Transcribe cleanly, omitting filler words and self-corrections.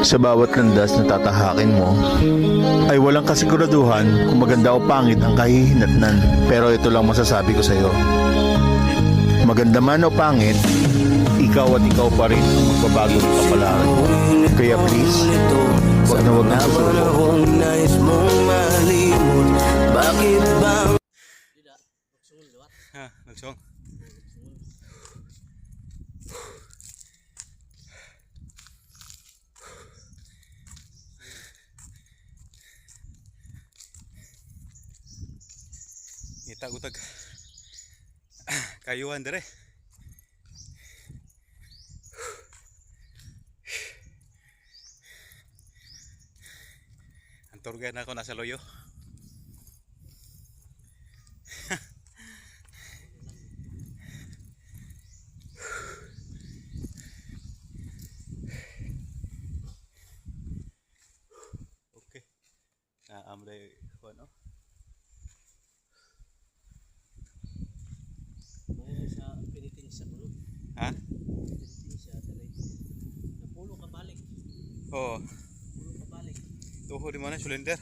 Sa bawat landas na tatahakin mo, ay walang kasiguraduhan kung maganda o pangit ang kahihinatnan. Pero ito lang masasabi ko sa iyo. Maganda man o pangit, ikaw at ikaw pa rin ang magbabago ng kapalaran mo. Kaya please, wag na wag na susuko. Nais mong malimot. Bakit ba? Ha, nagsong. Itag-utag kayuhan dire. Ang turga na ako nasa loyo. Okay. Naamday ko ano. Sa pinitin sa pulo. Ha? Pinitin siya dali. Napulo ka balik. Oo. Pulo ka balik. Tuho di mana sulender.